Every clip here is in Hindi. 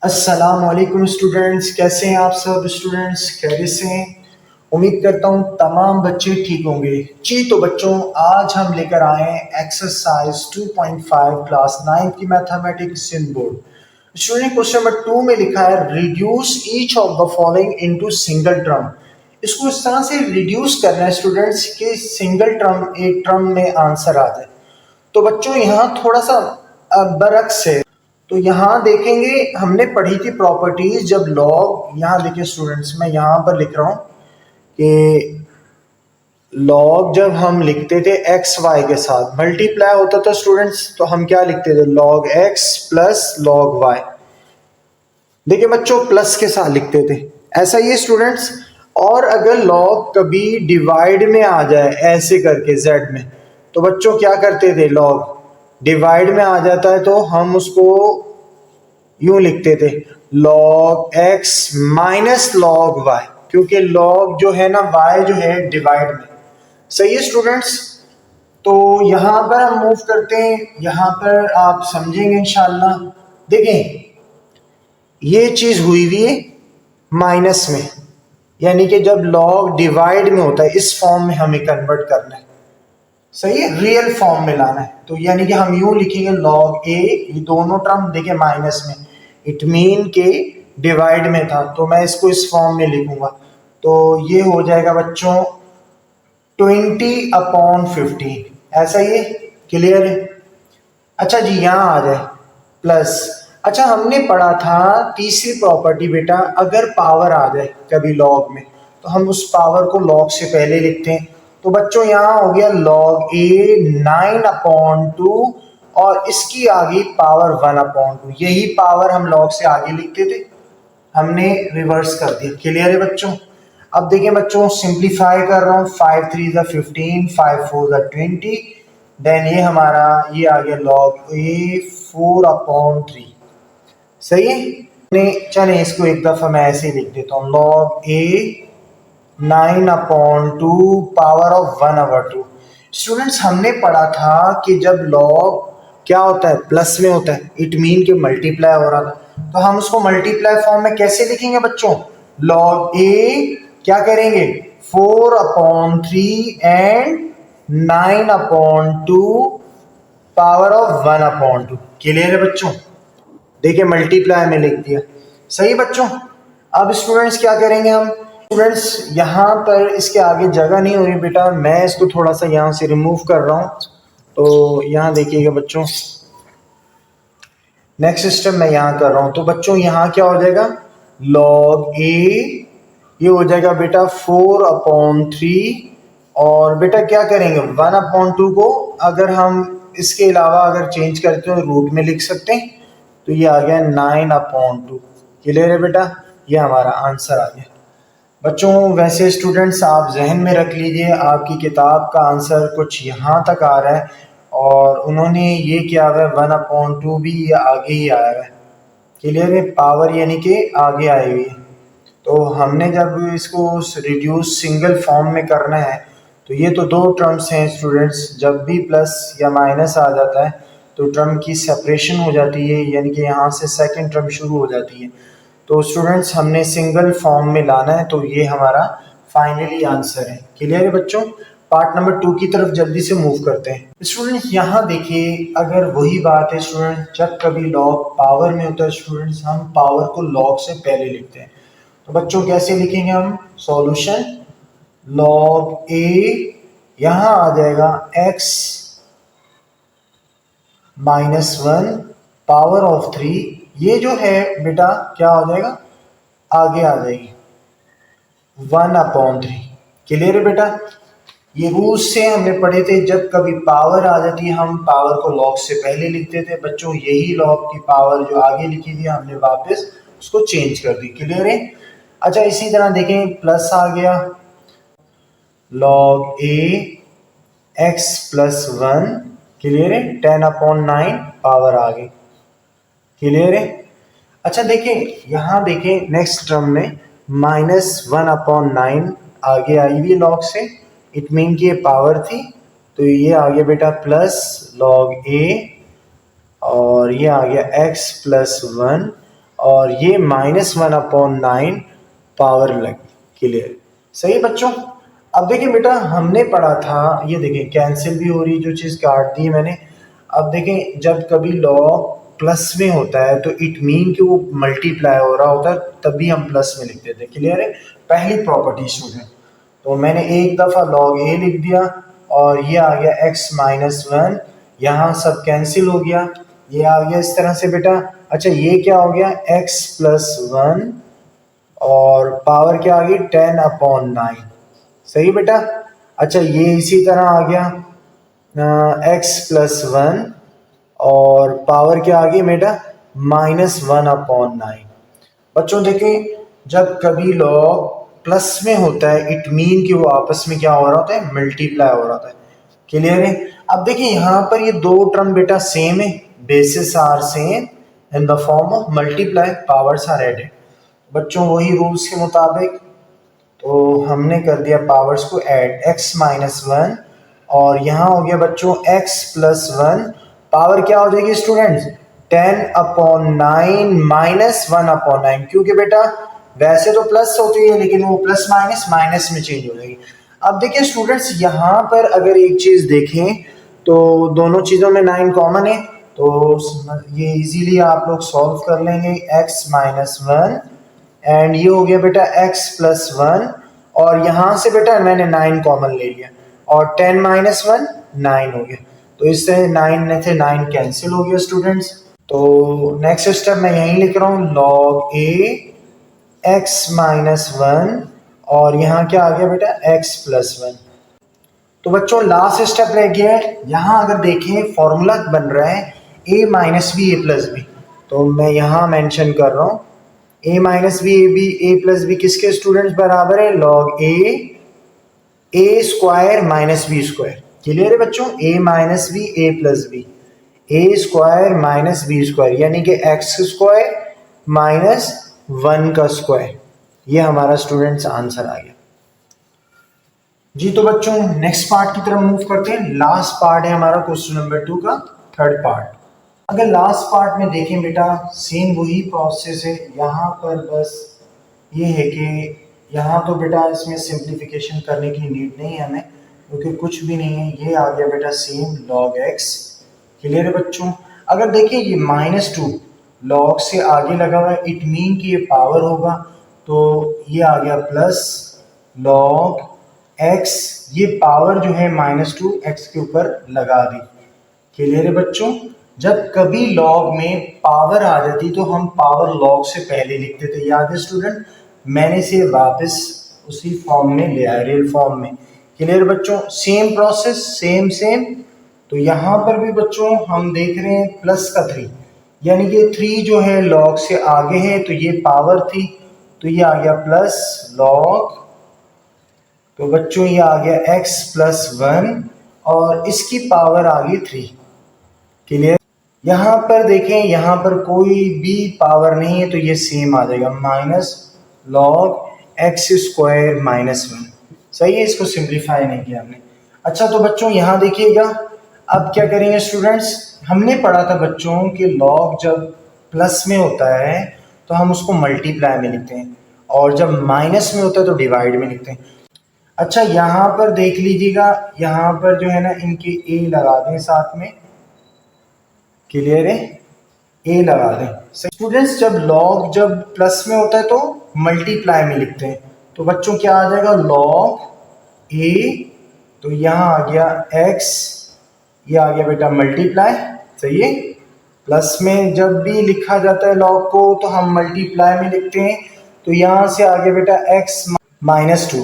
अस्सलाम वालेकुम स्टूडेंट्स, कैसे हैं आप सब स्टूडेंट्स? खैरियत से हैं? उम्मीद करता हूँ तमाम बच्चे ठीक होंगे। जी तो बच्चों, आज हम लेकर आए हैं एक्सरसाइज 2.5 क्लास 9 की मैथमेटिक्स इन बोर्ड। स्टूडेंट, क्वेश्चन नंबर 2 में लिखा है reduce each of the following into single term. इसको इस तरह से रिड्यूस करना है स्टूडेंट्स कि सिंगल टर्म एक टर्म में आंसर आ जाए। तो बच्चों यहाँ थोड़ा सा बरक्स है। तो यहाँ देखेंगे, हमने पढ़ी थी प्रॉपर्टीज जब लॉग, यहाँ देखिए स्टूडेंट्स, मैं यहाँ पर लिख रहा हूँ कि लॉग जब हम लिखते थे एक्स वाई के साथ मल्टीप्लाई होता था स्टूडेंट्स, तो हम क्या लिखते थे? Log x plus log y. देखिए बच्चों, प्लस के साथ लिखते थे, ऐसा ही है स्टूडेंट्स। और अगर लॉग कभी डिवाइड में आ जाए ऐसे करके जेड में, तो बच्चों क्या करते थे? लॉग डिवाइड में आ जाता है तो हम उसको यूं लिखते थे, log x minus log y, क्योंकि लॉग जो है ना, वाई जो है डिवाइड में। सही है स्टूडेंट्स? तो यहां पर हम मूव करते हैं, यहां पर आप समझेंगे इंशाल्लाह। देखें, ये चीज हुई हुई है माइनस में, यानी कि जब लॉग डिवाइड में होता है इस फॉर्म में हमें कन्वर्ट करना है। सही है, रियल फॉर्म में लाना है। तो यानी कि हम यूं लिखेंगे लॉग ए, ये दोनों टर्म देखिए माइनस में, इट मीन के डिवाइड में था, तो मैं इसको इस फॉर्म में लिखूंगा। तो ये हो जाएगा बच्चों 20/15, ऐसा ही है। क्लियर है? अच्छा जी, यहाँ आ जाए प्लस। अच्छा, हमने पढ़ा था तीसरी प्रॉपर्टी बेटा, अगर पावर आ जाए कभी लॉग में तो हम उस पावर को लॉग से पहले लिखते हैं। तो बच्चों यहाँ हो गया लॉग ए 9/2 और इसकी आगे पावर 1/2। यही पावर हम लॉग से आगे लिखते थे, हमने रिवर्स कर दिया। क्लियर है बच्चों? अब देखिए बच्चों, सिंप्लीफाई कर रहा हूँ, 5 3 15, 5 4 20, देन ये हमारा ये आ गया लॉग ए 4/3। सही है? चले इसको एक दफा मैं ऐसे ही लिख देता हूँ, log A 9/2 power of 1/2। Students, हमने पढ़ा था कि जब लॉग क्या होता है? प्लस में होता है, इट मीन के मल्टीप्लाई हो रहा था। तो हम उसको मल्टीप्लाई फॉर्म में कैसे लिखेंगे बच्चों? लॉग ए क्या करेंगे? 4/3 एंड 9/2 पावर ऑफ 1/2। क्लियर है बच्चों? देखिए मल्टीप्लाई में लिख दिया। सही बच्चों? अब स्टूडेंट्स क्या करेंगे हम? स्टूडेंट्स, यहाँ पर इसके आगे जगह नहीं हो रही बेटा, मैं इसको थोड़ा सा यहाँ से रिमूव कर रहा हूँ। तो यहाँ देखिएगा बच्चों, नेक्स्ट सिस्टम मैं यहाँ कर रहा हूँ। तो बच्चों यहाँ क्या हो जाएगा? लॉग ए ये हो जाएगा बेटा 4/3, और बेटा क्या करेंगे? 1/2 को अगर हम इसके अलावा अगर चेंज करते हो रूट में लिख सकते हैं, तो ये आ गया 9/2। क्लियर है बेटा? ये हमारा आंसर आ गया। बच्चों वैसे स्टूडेंट्स आप जहन में रख लीजिए, आपकी किताब का आंसर कुछ यहाँ तक आ रहा है और उन्होंने ये किया हुआ है 1/2 भी ये आगे ही आया हुआ है। क्लियर है? पावर यानी कि आगे आई हुई है। तो हमने जब इसको रिड्यूस सिंगल फॉर्म में करना है, तो ये तो दो टर्म्स हैं स्टूडेंट्स, जब भी प्लस या माइनस आ जाता है तो टर्म की सेपरेशन हो जाती है, यानी कि यहाँ से सेकंड टर्म शुरू हो जाती है। तो स्टूडेंट्स हमने सिंगल फॉर्म में लाना है, तो ये हमारा फाइनली आंसर है। क्लियर है बच्चों? पार्ट नंबर 2 की तरफ जल्दी से मूव करते हैं। स्टूडेंट्स यहाँ देखिए, अगर वही बात है स्टूडेंट, जब कभी लॉग पावर में होता है स्टूडेंट्स, हम पावर को लॉग से पहले लिखते हैं। तो बच्चों कैसे लिखेंगे हम? सॉल्यूशन लॉग ए, यहां आ जाएगा x -1 पावर ऑफ 3, ये जो है बेटा क्या हो जाएगा? आगे आ जाएगी 1/3। क्लियर है बेटा? ये रूल्स से हमने पढ़े थे, जब कभी पावर आ जाती है हम पावर को लॉग से पहले लिखते थे। बच्चों यही लॉग की पावर जो आगे लिखी थी हमने वापस उसको चेंज कर दी। क्लियर है? अच्छा, इसी तरह देखें, प्लस आ गया लॉग ए x +1। क्लियर है? 10/9 पावर आ गई। क्लियर है? अच्छा देखें, यहाँ देखें नेक्स्ट टर्म में -1/9 आगे आई हुई लॉग से, इट मीन की ये पावर थी, तो ये आ गया बेटा प्लस लॉग ए, और ये आ गया x +1, और ये -1/9 पावर लगी। क्लियर? सही है बच्चों। अब देखिए बेटा, हमने पढ़ा था, ये देखिए कैंसिल भी हो रही, जो चीज़ काट दी मैंने। अब देखें, जब कभी लॉग प्लस में होता है तो इट मीन कि वो मल्टीप्लाई हो रहा होता है, तभी हम प्लस में लिखते थे। क्लियर है? पहली प्रॉपर्टी स्टूडेंट। तो मैंने एक दफ़ा लॉग ए लिख दिया और ये आ गया x-1, यहाँ सब कैंसिल हो गया, ये आ गया इस तरह से बेटा। अच्छा, ये क्या हो गया, x+1 और पावर क्या आ गई 10/9। सही बेटा। अच्छा, ये इसी तरह आ गया x+1 और पावर क्या आ गई बेटा -1/9। बच्चों देखें, जब कभी लॉग प्लस में होता है इट मीन कि वो आपस में क्या हो रहा होता है, मल्टीप्लाई हो रहा होता है। क्लियर है? अब देखिए यहाँ पर ये दो टर्म बेटा सेम है, bases are same in the form of multiply, powers are added. बच्चों वही रूल्स के मुताबिक तो हमने कर दिया पावर्स को ऐड, x-1 और यहाँ हो गया बच्चों x+1, पावर क्या हो जाएगी स्टूडेंट्स 10/9 -1/9, क्योंकि बेटा वैसे तो प्लस होती है लेकिन वो प्लस माइनस माइनस में चेंज हो जाएगी। अब देखिए स्टूडेंट्स, यहाँ पर अगर एक चीज देखें तो दोनों चीजों में 9 कॉमन है, तो ये इजीली आप लोग सॉल्व कर लेंगे। x-1 एंड ये हो गया बेटा x+1 और यहाँ से बेटा मैंने 9 कॉमन ले लिया और 10 - 1 9 हो गया, तो इससे 9 में से 9 कैंसिल हो गया स्टूडेंट्स। तो नेक्स्ट स्टेप मैं यहीं लिख रहा हूँ, log a x-1 और यहाँ क्या आ गया बेटा x+1। तो बच्चों लास्ट स्टेप रह गया है, यहाँ अगर देखें फॉर्मूला बन रहा है a - b a+b, तो मैं यहाँ मेंशन कर रहा हूँ a - b a+b किसके स्टूडेंट्स बराबर है, log a square -b square. Clear है बच्चों? a - b a+b, a square -b square यानी कि x स्क्वायर -1 का स्क्वायर, ये हमारा स्टूडेंट्स आंसर आ गया जी। तो बच्चों नेक्स्ट पार्ट की तरफ मूव करते हैं। लास्ट पार्ट है हमारा क्वेश्चन नंबर 2 का थर्ड पार्ट। अगर लास्ट पार्ट में देखें बेटा, सेम वही प्रोसेस है, यहाँ पर बस ये है कि यहाँ तो बेटा इसमें सिंप्लीफिकेशन करने की नीड नहीं है हमें, क्योंकि कुछ भी नहीं है, ये आ गया बेटा सेम log x। क्लियर है बच्चों? अगर देखिए ये -2 log से आगे लगा हुआ है, इट मीन कि ये पावर होगा, तो ये आ गया प्लस log x, ये पावर जो है -2 x के ऊपर लगा दी। क्लियर है बच्चों? जब कभी लॉग में पावर आ जाती तो हम पावर लॉग से पहले लिखते थे, याद है स्टूडेंट? मैंने इसे वापस उसी फॉर्म में ले आया, रियल फॉर्म में। क्लियर बच्चों? Same process, same. तो यहाँ पर भी बच्चों हम देख रहे हैं +3, यानी कि 3 जो है लॉग से आगे है, तो ये पावर थी, तो ये आ गया प्लस लॉग, तो बच्चों ये आ गया x+1 और इसकी पावर आ गई 3। क्लियर? यहाँ पर देखें, यहाँ पर कोई भी पावर नहीं है, तो ये सेम आ जाएगा -log x स्क्वायर -1। सही है, इसको सिंप्लीफाई नहीं किया हमने। अच्छा, तो बच्चों यहाँ देखिएगा, अब क्या करेंगे स्टूडेंट्स, हमने पढ़ा था बच्चों कि लॉग जब प्लस में होता है तो हम उसको मल्टीप्लाई में लिखते हैं, और जब माइनस में होता है तो डिवाइड में लिखते हैं। अच्छा, यहाँ पर देख लीजिएगा, यहाँ पर जो है ना इनके a लगा दें साथ में। क्लियर है? a लगा दें। स्टूडेंट्स, जब लॉग जब प्लस में होता है तो मल्टीप्लाई में लिखते हैं, तो बच्चों क्या आ जाएगा log a, तो यहाँ आ गया x, ये आ गया बेटा मल्टीप्लाई। सही है? प्लस में जब भी लिखा जाता है लॉग को तो हम मल्टीप्लाई में लिखते हैं, तो यहाँ से आ गया बेटा x -2,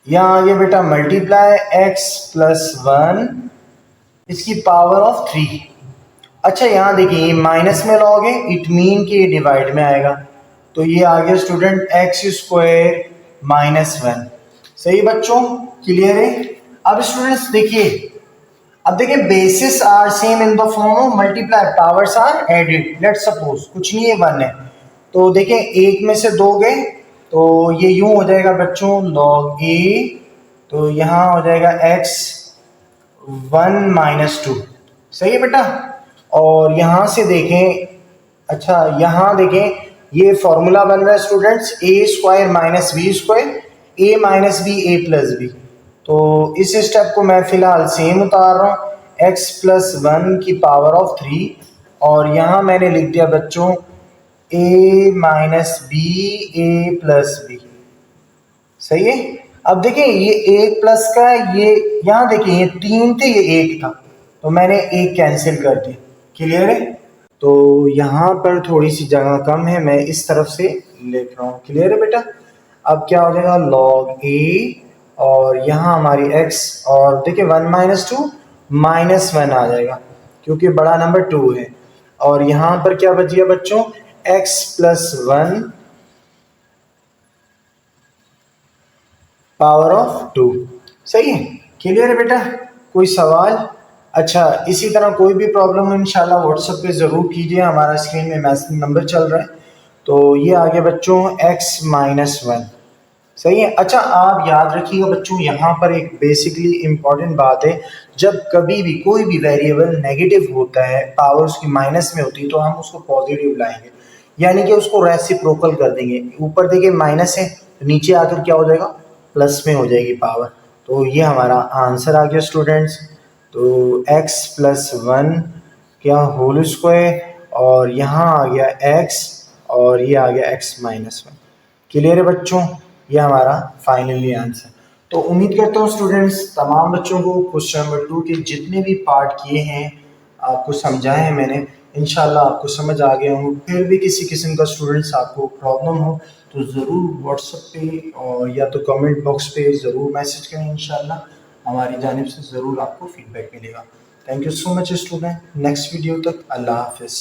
यहाँ आ गया बेटा मल्टीप्लाई x+1 इसकी पावर ऑफ 3। अच्छा, यहाँ देखिए ये माइनस में लॉग है, इट मीन कि ये डिवाइड में आएगा, तो ये आ गया स्टूडेंट x स्क्वायर -1। सही बच्चों? क्लियर है? अब स्टूडेंट्स देखिए, अब देखिए bases are same in the form of multiply, powers are added. Let's suppose कुछ नहीं है, 1 है, तो देखें एक में से 2 गए, तो ये यूं हो जाएगा बच्चों log a, तो यहाँ हो जाएगा x1 - 2। सही है बेटा? और यहाँ से देखें अच्छा यहाँ देखें, ये फॉर्मूला बन रहा है स्टूडेंट्स, ए स्क्वायर माइनस बी स्क्वायर, ए माइनस बी ए प्लस बी। तो इस स्टेप को मैं फिलहाल सेम उतार रहा हूँ, एक्स प्लस वन की पावर ऑफ 3, और यहाँ मैंने लिख दिया बच्चों ए माइनस बी ए प्लस बी। सही है। अब देखिए ये एक प्लस का, ये यहाँ देखिए ये 3 थे, ये 1 था, तो मैंने एक कैंसिल कर दिया। क्लियर है। तो यहाँ पर थोड़ी सी जगह कम है, मैं इस तरफ से लिख रहा हूँ। क्लियर है बेटा। अब क्या हो जाएगा, लॉग ए, और यहाँ हमारी x, और देखिए 1 माइनस टू -1 आ जाएगा क्योंकि बड़ा नंबर 2 है। और यहाँ पर क्या बच गया बच्चों, x प्लस 1 पावर ऑफ 2। सही है। क्लियर है बेटा। कोई सवाल। अच्छा, इसी तरह कोई भी प्रॉब्लम हो इंशाल्लाह व्हाट्सएप पे ज़रूर कीजिए, हमारा स्क्रीन में मैसेज नंबर चल रहा है। तो ये आ गया बच्चों x माइनस 1। सही है। अच्छा आप याद रखिएगा बच्चों, यहाँ पर एक बेसिकली इम्पॉर्टेंट बात है, जब कभी भी कोई भी वेरिएबल नेगेटिव होता है, पावर उसकी माइनस में होती है, तो हम उसको पॉजिटिव लाएंगे, यानी कि उसको रेसिप्रोकल कर देंगे। ऊपर देखिए माइनस है, तो नीचे आकर क्या हो जाएगा, प्लस में हो जाएगी पावर। तो ये हमारा आंसर आ गया स्टूडेंट्स। तो x प्लस 1 क्या होल स्क्वायर, और यहाँ आ गया x, और ये आ गया x माइनस 1। क्लियर है बच्चों। ये हमारा फाइनली आंसर। तो उम्मीद करता हूँ स्टूडेंट्स तमाम बच्चों को क्वेश्चन नंबर 2 के जितने भी पार्ट किए हैं आपको समझाए हैं मैंने, इंशाल्लाह आपको समझ आ गया हूँ। फिर भी किसी किस्म का स्टूडेंट्स आपको प्रॉब्लम हो तो ज़रूर व्हाट्सएप पे और या तो कमेंट बॉक्स पे ज़रूर मैसेज करें, इंशाल्लाह हमारी जानिब से ज़रूर आपको फीडबैक मिलेगा। Thank you so much student. Next video तक अल्लाह हाफिज़।